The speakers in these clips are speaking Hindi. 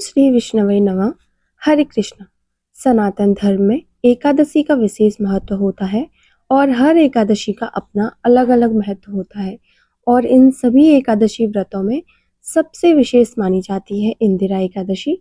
श्री विष्णवे नमः। हरे कृष्ण। सनातन धर्म में एकादशी का विशेष महत्व होता है और हर एकादशी का अपना अलग अलग महत्व होता है और इन सभी एकादशी व्रतों में सबसे विशेष मानी जाती है इंदिरा एकादशी,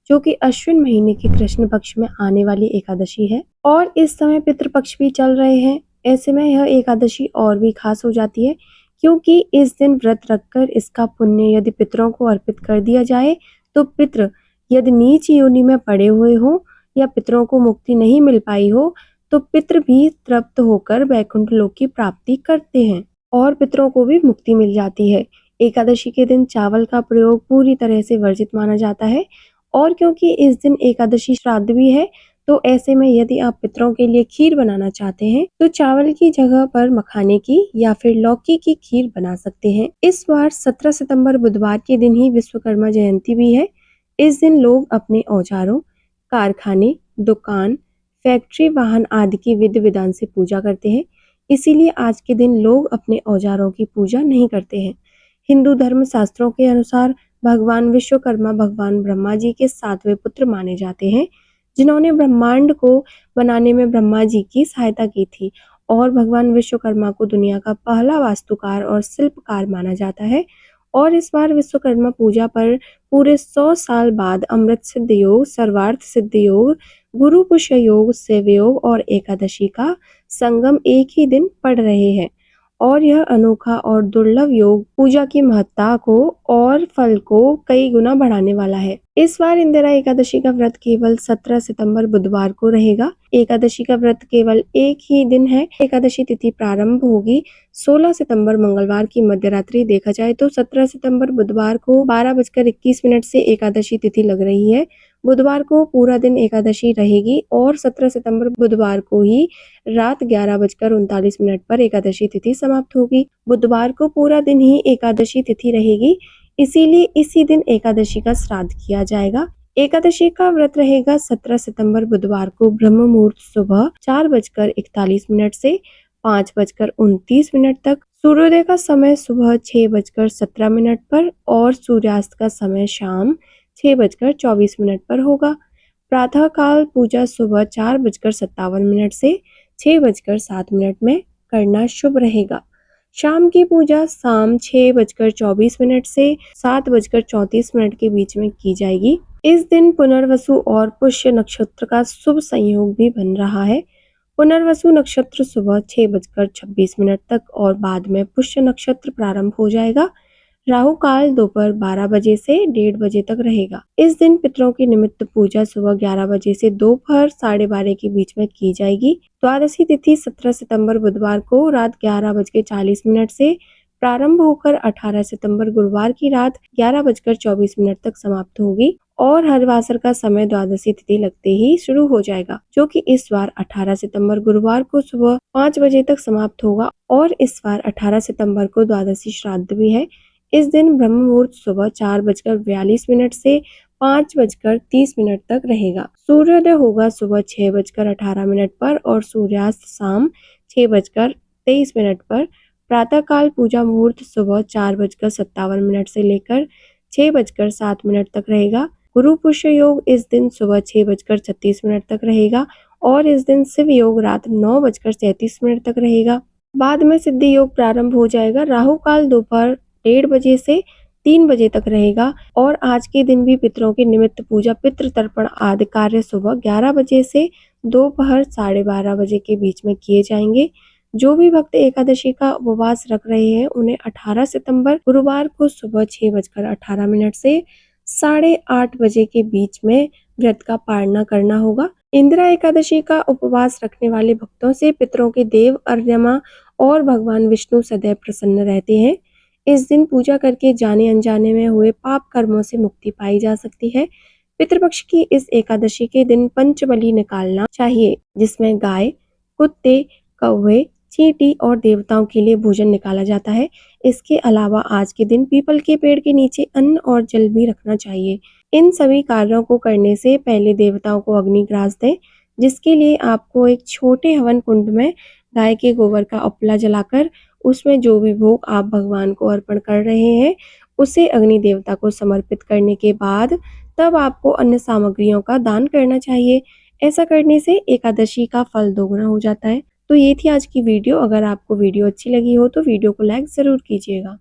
जो कि अश्विन महीने के कृष्ण पक्ष में आने वाली एकादशी है और इस समय पितृपक्ष भी चल रहे हैं। ऐसे में यह एकादशी और भी खास हो जाती है क्योंकि इस दिन व्रत रखकर इसका पुण्य यदि पितरों को अर्पित कर दिया जाए तो पितृ यदि नीच योनि में पड़े हुए हो या पितरों को मुक्ति नहीं मिल पाई हो तो पितृ भी तृप्त होकर वैकुंठ लोक की प्राप्ति करते हैं और पितरों को भी मुक्ति मिल जाती है। एकादशी के दिन चावल का प्रयोग पूरी तरह से वर्जित माना जाता है और क्योंकि इस दिन एकादशी श्राद्ध भी है तो ऐसे में यदि आप पितरों के लिए खीर बनाना चाहते हैं तो चावल की जगह पर मखाने की या फिर लौकी की खीर बना सकते हैं। इस बार 17 सितंबर बुधवार के दिन ही विश्वकर्मा जयंती भी है। इस दिन लोग अपने औजारों, कारखाने, दुकान, फैक्ट्री, वाहन आदि की विधि विधान से पूजा करते हैं। इसीलिए आज के दिन लोग अपने औजारों की पूजा नहीं करते हैं। हिंदू धर्म शास्त्रों के अनुसार भगवान विश्वकर्मा भगवान ब्रह्मा जी के 7वें पुत्र माने जाते हैं, जिन्होंने ब्रह्मांड को बनाने में ब्रह्मा जी की सहायता की थी और भगवान विश्वकर्मा को दुनिया का पहला वास्तुकार और शिल्पकार माना जाता है। और इस बार विश्वकर्मा पूजा पर पूरे 100 साल बाद अमृत सिद्ध योग, सर्वार्थ सिद्ध योग, गुरु पुष्य योग, शिव योग और एकादशी का संगम एक ही दिन पड़ रहे हैं और यह अनोखा और दुर्लभ योग पूजा की महत्ता को और फल को कई गुना बढ़ाने वाला है। इस बार इंदिरा एकादशी का व्रत केवल 17 सितंबर बुधवार को रहेगा। एकादशी का व्रत केवल एक ही दिन है। एकादशी तिथि प्रारंभ होगी 16 सितंबर मंगलवार की मध्यरात्रि। देखा जाए तो 17 सितंबर बुधवार को 12:21 से एकादशी तिथि लग रही है। बुधवार को पूरा दिन एकादशी रहेगी और 17 सितंबर बुधवार को ही रात 11:39 पर एकादशी तिथि समाप्त होगी। बुधवार को पूरा दिन ही एकादशी तिथि रहेगी, इसीलिए इसी दिन एकादशी का श्राद्ध किया जाएगा। एकादशी का व्रत रहेगा 17 सितंबर बुधवार को ब्रह्म मुहूर्त सुबह 4:41 से 5:29 तक, सूर्योदय का समय सुबह 6:17 पर और सूर्यास्त का समय शाम 6:24 पर होगा। प्रातः काल पूजा सुबह 4:57 से 6:07 में करना शुभ रहेगा। शाम की पूजा शाम 6:24 से 7:34 के बीच में की जाएगी। इस दिन पुनर्वसु और पुष्य नक्षत्र का शुभ संयोग भी बन रहा है। पुनर्वसु नक्षत्र सुबह 6:26 तक और बाद में पुष्य नक्षत्र प्रारंभ हो जाएगा। राहु काल दोपहर 12 बजे से 1:30 बजे तक रहेगा। इस दिन पितरों की निमित्त पूजा सुबह 11 बजे से दोपहर 12:30 के बीच में की जाएगी। द्वादशी तिथि 17 सितंबर बुधवार को रात 11:40 से प्रारंभ होकर 18 सितंबर गुरुवार की रात 11:24 तक समाप्त होगी और हरवासर का समय द्वादशी तिथि लगते ही शुरू हो जाएगा, जो कि इस बार 18 सितंबर गुरुवार को सुबह 5 बजे तक समाप्त होगा और इस बार 18 सितंबर को द्वादशी श्राद्ध भी है। इस दिन ब्रह्म मुहूर्त सुबह 4:42 से 5:30 तक रहेगा। सूर्योदय होगा सुबह 6:18 पर और सूर्यास्त शाम 6:23 पर। प्रातः काल पूजा मुहूर्त सुबह 4:57 से लेकर 6:07 तक रहेगा। गुरु पुष्य योग इस दिन सुबह 6:36 तक रहेगा और इस दिन शिव योग रात 9:37 तक रहेगा। बाद में सिद्धि योग प्रारंभ हो जाएगा। राहु काल दोपहर 1:30 बजे से 3 बजे तक रहेगा और आज के दिन भी पितरों के निमित्त पूजा, पितृ तर्पण आदि कार्य सुबह 11 बजे से दोपहर 12:30 बजे के बीच में किए जाएंगे। जो भी भक्त एकादशी का उपवास रख रहे हैं उन्हें 18 सितंबर गुरुवार को सुबह 6:18 से 8:30 बजे के बीच में व्रत का पालना करना होगा। इंदिरा एकादशी का उपवास रखने वाले भक्तों से पितरों के देव अर्यमा और भगवान विष्णु सदैव प्रसन्न रहते हैं। इस दिन पूजा करके जाने अनजाने में हुए पाप कर्मों से मुक्ति पाई जा सकती है। पितृपक्ष की इस एकादशी के दिन पंचबली निकालना चाहिए, जिसमें गाय, कुत्ते, कौवे, चींटी और देवताओं के लिए भोजन निकाला जाता है। इसके अलावा आज के दिन पीपल के पेड़ के नीचे अन्न और जल भी रखना चाहिए। इन सभी कार्यों को करने से पहले देवताओं को अग्निग्रास दें, जिसके लिए आपको एक छोटे हवन कुंड में गाय के गोबर का उपला जलाकर उसमें जो भी भोग आप भगवान को अर्पण कर रहे हैं उसे अग्नि देवता को समर्पित करने के बाद तब आपको अन्य सामग्रियों का दान करना चाहिए। ऐसा करने से एकादशी का फल दोगुना हो जाता है। तो ये थी आज की वीडियो। अगर आपको वीडियो अच्छी लगी हो तो वीडियो को लाइक ज़रूर कीजिएगा।